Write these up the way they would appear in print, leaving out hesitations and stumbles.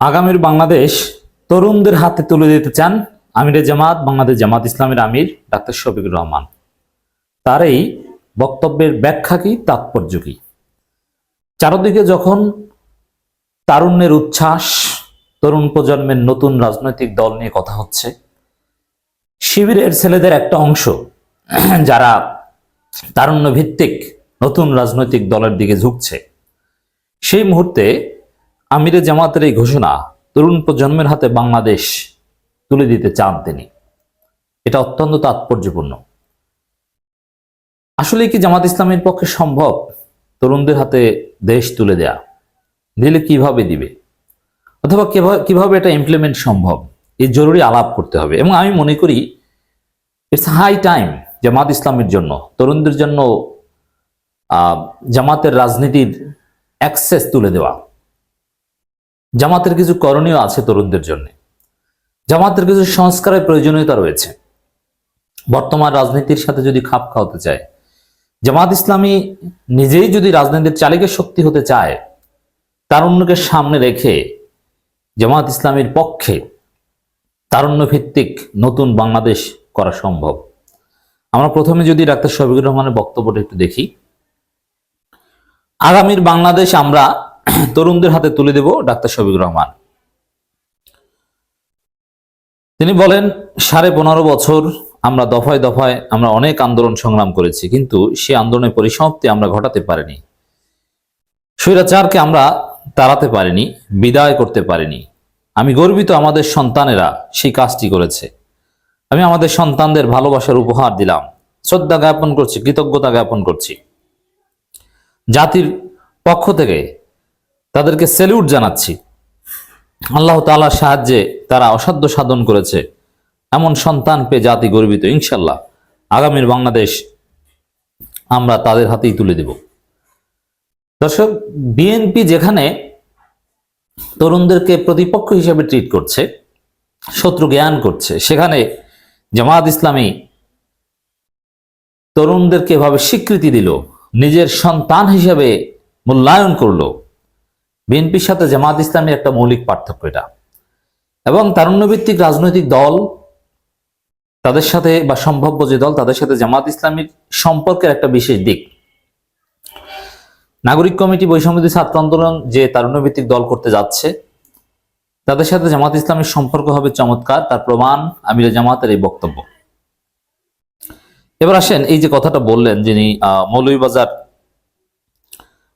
আগামীর বাংলাদেশ তরুণদের হাতে তুলে দিতে চান আমিরে জামাত বাংলাদেশ জামাত ইসলামের আমির ডাক্তার শফিকুর রহমান। তার এই বক্তব্যের ব্যাখ্যা কি, তাৎপর্য কি? চারদিকে যখন তারুণ্যের উচ্ছ্বাস, তরুণ প্রজন্মের নতুন রাজনৈতিক দল নিয়ে কথা হচ্ছে, শিবিরের ছেলেদের একটা অংশ যারা তারুণ্য ভিত্তিক নতুন রাজনৈতিক দলের দিকে ঝুঁকছে, সেই মুহূর্তে আমিরে জামাতের এই ঘোষণা তরুণ প্রজন্মের হাতে বাংলাদেশ তুলে দিতে চান তিনি। এটা অত্যন্ত তাৎপর্যপূর্ণ। আসলে কি জামাত ইসলামের পক্ষে সম্ভব তরুণদের হাতে দেশ তুলে দেয়া? দিলে কিভাবে দিবে, অথবা কিভাবে এটা ইমপ্লিমেন্ট সম্ভব, এই জরুরি আলাপ করতে হবে। এবং আমি মনে করি ইটস হাই টাইম জামাত ইসলামের জন্য, তরুণদের জন্য জামাতের রাজনীতির অ্যাক্সেস তুলে দেওয়া। জামাতের কিছু করণীয় আছে তরুণদের জন্য, জামাতের কিছু সংস্কারের প্রয়োজনীয়তা রয়েছে। বর্তমান রাজনীতির সাথে যদি খাপ খাওয়াতে চায়, জামাত ইসলামী নিজেই যদি রাজনীতির চালিকা শক্তি হতে চায়, তারুণ্যকে সামনে রেখে জামাত ইসলামীর পক্ষে তারুণ্য ভিত্তিক নতুন বাংলাদেশ করা সম্ভব। আমরা প্রথমে যদি ডাক্তার শফিকুর রহমানের বক্তব্যটা একটু দেখি। আগামীর বাংলাদেশ আমরা তরুণদের হাতে তুলে দেব, ডাক্তার শফিকুর রহমান। তিনি বলেন, 15.5 বছর আমরা দফায় দফায় আমরা অনেক আন্দোলন সংগ্রাম করেছি, কিন্তু সে আন্দোলনের পরিসমাপ্তি আমরা ঘটাতে পারিনি। স্বৈরাচারকে আমরা তাড়াতে পারিনি, বিদায় করতে পারিনি। আমি গর্বিত আমাদের সন্তানেরা সেই কাজটি করেছে। আমি আমাদের সন্তানদের ভালোবাসার উপহার দিলাম, শ্রদ্ধা জ্ঞাপন করছি, কৃতজ্ঞতা জ্ঞাপন করছি। জাতির পক্ষ থেকে তাদেরকে স্যালিউট জানাচ্ছি। আল্লাহ তাআলার সাহায্যে তারা অসাধ্য সাধন করেছে, এমন সন্তান পেয়ে জাতি গর্বিত। ইনশাল্লাহ আগামীর বাংলাদেশ আমরা তাদের হাতেই তুলে দেব। দর্শক, বিএনপি যেখানে তরুণদেরকে প্রতিপক্ষ হিসেবে ট্রিট করছে, শত্রু জ্ঞান করছে, সেখানে জামাত ইসলামী তরুণদেরকে এভাবে স্বীকৃতি দিল, নিজের সন্তান হিসেবে মূল্যায়ন করলো। বিএনপির সাথে জামাত ইসলামের একটা মৌলিক পার্থক্য এটা। এবং তারুণ্যভিত্তিক রাজনৈতিক দল তাদের সাথে, বা সম্ভাব্য যে দল, তাদের সাথে জামাত ইসলামীর সম্পর্কের একটা বিশেষ দিক। নাগরিক কমিটি, বৈষম্যবিরোধী ছাত্র আন্দোলন যে তারুণ্যভিত্তিক দল করতে যাচ্ছে, তাদের সাথে জামাত ইসলামের সম্পর্ক হবে চমৎকার। তার প্রমাণ আমিরে জামাতের এই বক্তব্য। এবার আসেন, এই যে কথাটা বললেন যিনি মৌলভীবাজার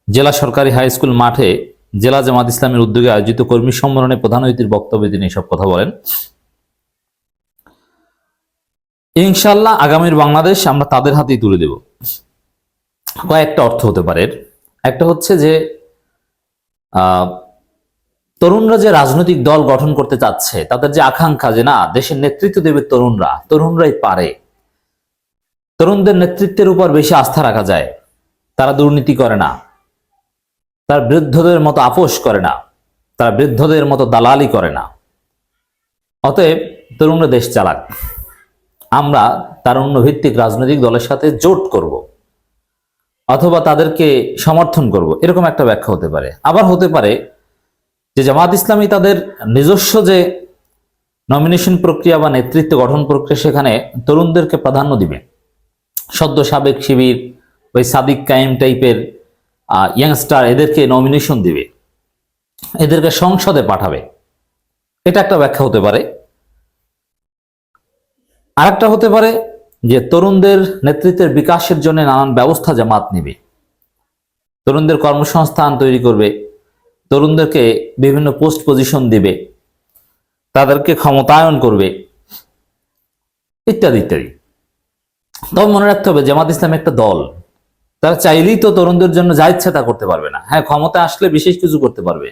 জেলা সরকারি হাই স্কুল মাঠে জেলা জামাত ইসলামের উদ্যোগে আয়োজিত কর্মী সম্মেলনে প্রধান অতিথির বক্তব্যে তিনি সব কথা বলেন। ইনশাআল্লাহ আগামীর বাংলাদেশ আমরা তাদের হাতেই তুলে দেব। কয়েকটা অর্থ হতে পারে। একটা হচ্ছে যে তরুণরা যে রাজনৈতিক দল গঠন করতে চাচ্ছে, তাদের যে আকাঙ্ক্ষা যে না, দেশের নেতৃত্ব দেবে তরুণরাই পারে, তরুণদের নেতৃত্বের উপর বেশি আস্থা রাখা যায়, তারা দুর্নীতি করে না, তারা বৃদ্ধদের মতো আপোষ করে না, তারা বৃদ্ধদের মতো দালালি করে না। অতএব তরুণরা দেশ চালাক, আমরা তারুণ্য ভিত্তিক রাজনৈতিক দলের সাথে জোট করব, অথবা তাদেরকে সমর্থন করব, এরকম একটা ব্যাখ্যা হতে পারে। আবার হতে পারে যে জামাত ইসলামী তাদের নিজস্ব যে নমিনেশন প্রক্রিয়া বা নেতৃত্ব গঠন প্রক্রিয়া, সেখানে তরুণদেরকে প্রাধান্য দিবে। সদ্য সাবেক শিবির, ওই সাদিক কায়েম টাইপের ইয়াংস্টার, এদেরকে নমিনেশন দিবে, এদেরকে সংসদে পাঠাবে। এটা একটা ব্যাখ্যা হতে পারে। আরেকটা হতে পারে যে তরুণদের নেতৃত্বের বিকাশের জন্য নানান ব্যবস্থা জামাত নিবে, তরুণদের কর্মসংস্থান তৈরি করবে, তরুণদেরকে বিভিন্ন পোস্ট পজিশন দিবে, তাদেরকে ক্ষমতায়ন করবে, ইত্যাদি ইত্যাদি। তবে মনে রাখতে হবে, জামাত ইসলাম একটা দল, তারা চাইলেই তো তরুণদের জন্য যা ইচ্ছা তা করতে পারবে না। হ্যাঁ, ক্ষমতা আসলে বিশেষ কিছু করতে পারবে।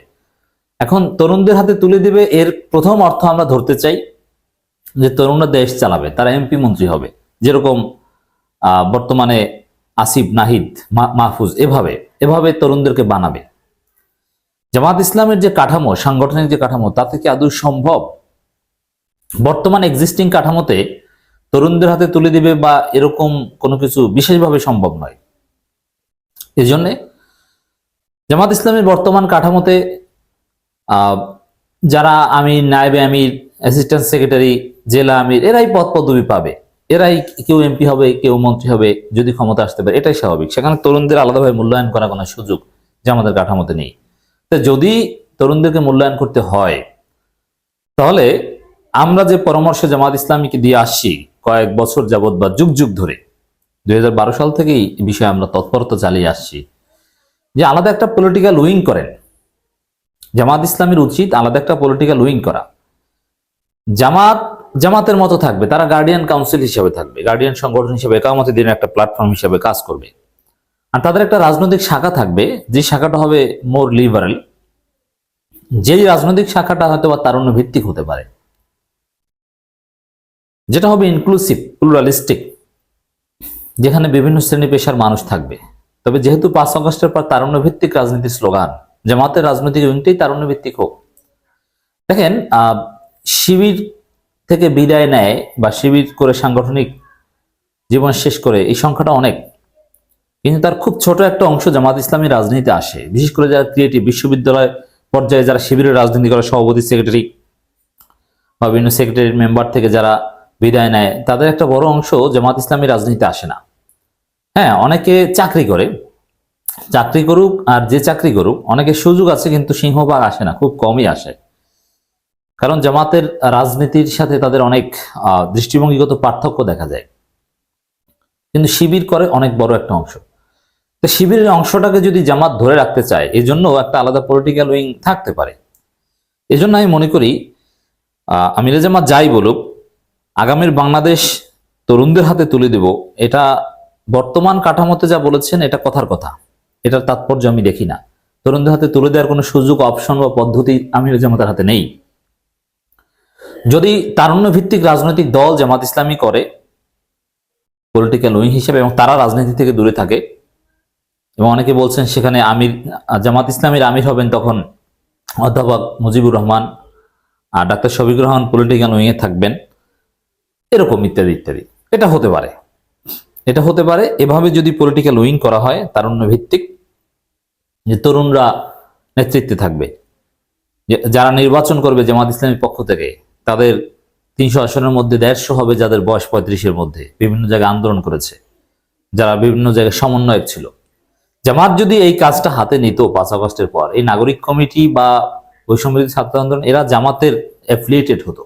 এখন তরুণদের হাতে তুলে দিবে, এর প্রথম অর্থ আমরা ধরতে চাই যে তরুণরা দেশ চালাবে, তারা এমপি মন্ত্রী হবে, যেরকম বর্তমানে আসিফ, নাহিদ, মাহফুজ, এভাবে তরুণদেরকে বানাবে। জামাত ইসলামের যে কাঠামো, সাংগঠনিক যে কাঠামো, তা থেকে আদৌ সম্ভব বর্তমান এক্সিস্টিং কাঠামোতে তরুণদের হাতে তুলে দিবে বা এরকম কোনো কিছু বিশেষভাবে সম্ভব নয়। এজন্য জামাত ইসলামের বর্তমান কাঠামোতে যারা আমির, নায়েবে আমির, অ্যাসিস্ট্যান্ট সেক্রেটারি, জেলা আমির, এরাই পদ পদবি পাবে, এরাই কেউ এমপি হবে, কেউ মন্ত্রী হবে যদি ক্ষমতা আসতে পারে, এটাই স্বাভাবিক। সেখানে তরুণদের আলাদাভাবে মূল্যায়ন করার কোনো সুযোগ যে আমাদের কাঠামোতে নেই। তো যদি তরুণদেরকে মূল্যায়ন করতে হয়, তাহলে আমরা যে পরামর্শ জামাত ইসলামীকে দিয়ে আসছি কয়েক বছর যাবৎ বা যুগ যুগ ধরে, 2012 সাল থেকেই এই বিষয়ে আমরা তৎপরতা চালিয়ে আসছি, যে আলাদা একটা পলিটিক্যাল উইং করেন। জামাত ইসলামের উচিত আলাদা একটা পলিটিক্যাল উইং করা। জামাত জামাতের মতো থাকবে, তারা গার্ডিয়ান কাউন্সিল হিসেবে থাকবে, গার্ডিয়ান সংগঠন হিসেবে, একামতে দিনের একটা প্ল্যাটফর্ম হিসেবে কাজ করবে। আর তাদের একটা রাজনৈতিক শাখা থাকবে, যে শাখাটা হবে মোর লিবারেল, যেই রাজনৈতিক শাখাটা হয়তো বা তারুণ্য ভিত্তিক হতে পারে, যেটা হবে ইনক্লুসিভ, প্লুরালিস্টিক, যেখানে বিভিন্ন শ্রেণী পেশার মানুষ থাকবে। তবে যেহেতু 5 আগস্টের পর তারুণ্য ভিত্তিক রাজনীতির স্লোগান, জামাতের রাজনৈতিক উইংটাই তারুণ্য ভিত্তিক হোক। দেখেন, শিবির থেকে বিদায় নেয় বা শিবির করে সাংগঠনিক জীবন শেষ করে এই সংখ্যাটা অনেক, কিন্তু তার খুব ছোট একটা অংশ জামাত ইসলামী রাজনীতিতে আসে। বিশেষ করে যারা ক্রিয়েটিভ, বিশ্ববিদ্যালয় পর্যায়ে যারা শিবিরের রাজনীতি করে, সভাপতি, সেক্রেটারি বা বিভিন্ন সেক্রেটারি মেম্বার থেকে যারা বিদায় নেয়, তাদের একটা বড় অংশ জামাত ইসলামী রাজনীতিতে আসে না। হ্যাঁ, অনেকে চাকরি করে, চাকরি করুক আর যে চাকরি করুক, অনেকে সুযোগ আছে, কিন্তু সিংহভাগ আসে না, খুব কমই আসে। কারণ জামাতের রাজনীতির সাথে তাদের অনেক দৃষ্টিভঙ্গিগত পার্থক্য দেখা যায়। কিন্তু শিবির করে অনেক বড় একটা অংশ। তো শিবিরের অংশটাকে যদি জামাত ধরে রাখতে চায়, এই জন্য একটা আলাদা পলিটিক্যাল উইং থাকতে পারে। এই জন্য আমি মনে করি আমিরে জামাত যাই বলুক, আগামীর বাংলাদেশ তরুণদের হাতে তুলে দেব, এটা বর্তমান কাঠামোতে যা বলেছেন এটা কথার কথা, এটার তাৎপর্য আমি দেখি না। তরুণদের হাতে তুলে দেওয়ার কোনো সুযোগ, অপশন বা পদ্ধতি আমিরে জামাতের হাতে নেই। যদি তারুণ্য ভিত্তিক রাজনৈতিক দল জামাত ইসলামী করে পলিটিক্যাল উইং হিসেবে, এবং তারা রাজনীতি থেকে দূরে থাকে, এবং অনেকে বলছেন সেখানে আমির, জামাত ইসলামীর আমির হবেন তখন অধ্যাপক মুজিবুর রহমান, আর ডাক্তার শফিকুর রহমান পলিটিক্যাল উইংয়ে থাকবেন, এরকম ইত্যাদি ইত্যাদি। এটা হতে পারে, এটা হতে পারে। এভাবে যদি পলিটিক্যাল উইং করা হয় তারুণ্য ভিত্তিক, যে তরুণরা নেতৃত্বে থাকবে, যারা নির্বাচন করবে জামাত ইসলামীর পক্ষ থেকে, তাদের 300 আসনের মধ্যে 150 হবে যাদের বয়স 35-এর মধ্যে, বিভিন্ন জায়গায় আন্দোলন করেছে, যারা বিভিন্ন জায়গায় সমন্বয়ক ছিল। জামাত যদি এই কাজটা হাতে নিত 5 আগস্টের পর, এই নাগরিক কমিটি বা বৈষম্যবিরোধী ছাত্র আন্দোলন, এরা জামাতের অ্যাফিলিয়েটেড হতো।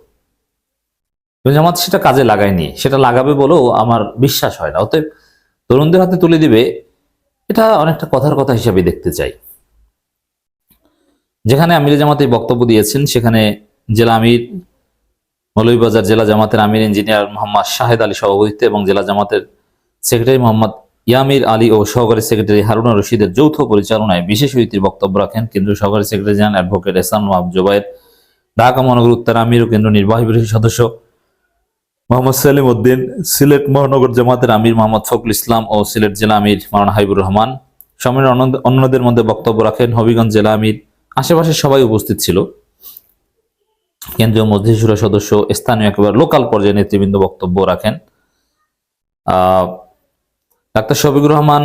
জামাত সেটা কাজে লাগায়নি, সেটা লাগাবে বলেও আমার বিশ্বাস হয় না। অতএব তরুণদের হাতে তুলে দিবে, এটা অনেকটা কথার কথা হিসাবে দেখতে চাই। যেখানে আমির জামাত এই বক্তব্য দিয়েছেন, সেখানে জেলা আমির, মৌলভীবাজার জেলা জামাতের আমির ইঞ্জিনিয়ার মোহাম্মদ শাহেদ আলী সভাপতিত্বে এবং জেলা জামাতের সেক্রেটারি মোহাম্মদ ইয়ামির আলী ও সহকারী সেক্রেটারি হারুনা রশিদের যৌথ পরিচালনায় বিশেষ অতিথির বক্তব্য রাখেন কেন্দ্রীয় সহকারী সেক্রেটারি জেনারেল অ্যাডভোকেট এহসান মাহমুদ জোবায়ের, ঢাকা মহানগর উত্তর আমির ও কেন্দ্র নির্বাহী পরিষদ সদস্য মোহাম্মদ সেলিম উদ্দিন, সিলেট মহানগর জামাতের আমির মোহাম্মদ ফখরুল ইসলাম ও সিলেট জেলা আমির মাওলানা হাবিবুর রহমান। সম্মেলনে অন্যদের মধ্যে বক্তব্য রাখেন হবিগঞ্জ জেলা আমির। আশেপাশে সবাই উপস্থিত ছিল, কেন্দ্রীয় মজলিস শুরা সদস্য, স্থানীয় একেবারে লোকাল পর্যায়ে নেতৃবৃন্দ বক্তব্য রাখেন। ডাক্তার শফিকুর রহমান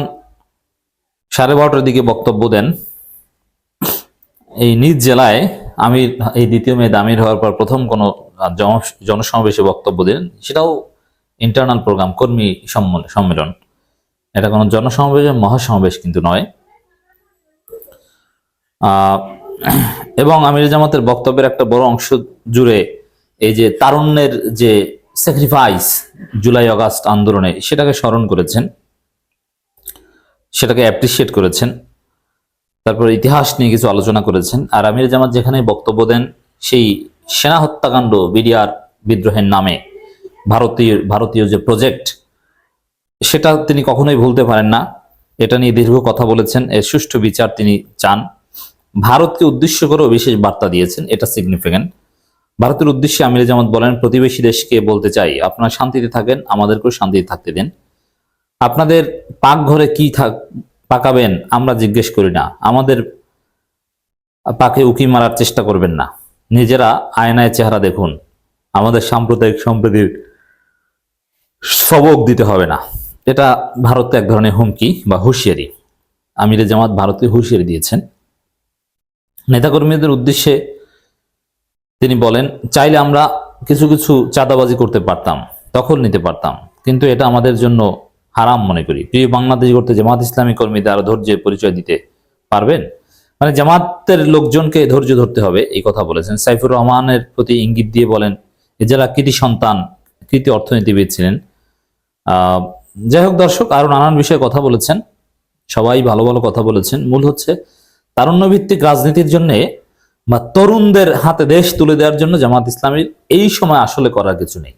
12:30টার দিকে বক্তব্য দেন। এই নিজ জেলায় আমির, এই 2 মেয়াদে আমির হওয়ার পর প্রথম কোনো জনসমাবেশে বক্তব্য দেন, সেটাও ইন্টারনাল প্রোগ্রাম, কর্মী সম্মেলন, এটা কোনো জনসমাবেশ, মহাসমাবেশ কিন্তু নয়। এবং আমির জামাতের বক্তব্যের একটা বড় অংশ জুড়ে এই যে তারুণ্যের যে স্যাক্রিফাইস জুলাই আগস্ট আন্দোলনে, সেটাকে স্মরণ করেছেন, সেটাকে অ্যাপ্রিসিয়েট করেছেন। তারপর ইতিহাস নিয়ে কিছু আলোচনা করেছেন। আর আমির জামাত যেখানে বক্তব্য দেন, সেই সেনা হত্যাকাণ্ড, বিডিআর বিদ্রোহের নামে ভারতীয় যে প্রজেক্ট, সেটা তিনি কখনোই ভুলতে পারেন না। এটা নিয়ে দীর্ঘ কথা বলেছেন, এর সুষ্ঠু বিচার তিনি চান। ভারতকে উদ্দেশ্য করেও বিশেষ বার্তা দিয়েছেন, এটা সিগনিফিক্যান্ট। ভারতের উদ্দেশ্যে আমির জামাত বলেন, প্রতিবেশী দেশকে বলতে চাই, আপনারা শান্তিতে থাকেন, আমাদেরকেও শান্তিতে থাকতে দেন। আপনাদের পাকঘরে কি পাকাবেন আমরা জিজ্ঞেস করি না, আমাদের পাকে উকি মারার চেষ্টা করবেন না, নিজেরা আয়নায় চেহারা দেখুন, আমাদের সাম্প্রদায়িক সম্প্রীতির সবক দিতে হবে না। এটা ভারত এক ধরনের হুমকি বা হুঁশিয়ারি। আমির জামাত ভারতকে হুঁশিয়ারি দিয়েছেন। নেতাকর্মীদের উদ্দেশ্যে তিনি বলেন, চাইলে আমরা কিছু কিছু চাঁদাবাজি করতে পারতাম, দখল নিতে পারতাম, কিন্তু এটা আমাদের জন্য হারাম মনে করি। প্রিয় বাংলাদেশ গড়তে জামাত ইসলামী কর্মীদের আরো ধৈর্যের পরিচয় দিতে পারবেন? মানে জামাতের লোকজনকে ধৈর্য ধরতে হবে, এই কথা বলেছেন। সাইফুর রহমানের প্রতি ইঙ্গিত দিয়ে বলেন, এ যারা কৃতি সন্তান, কৃতি অর্থনীতিবিদ ছিলেন। যাই হোক দর্শক, আরো নানান বিষয়ে কথা বলেছেন, সবাই ভালো ভালো কথা বলেছেন। মূল হচ্ছে তারুণ্যভিত্তিক রাজনীতির জন্য বা তরুণদের হাতে দেশ তুলে দেওয়ার জন্য জামাত ইসলামীর এই সময় আসলে করার কিছু নেই।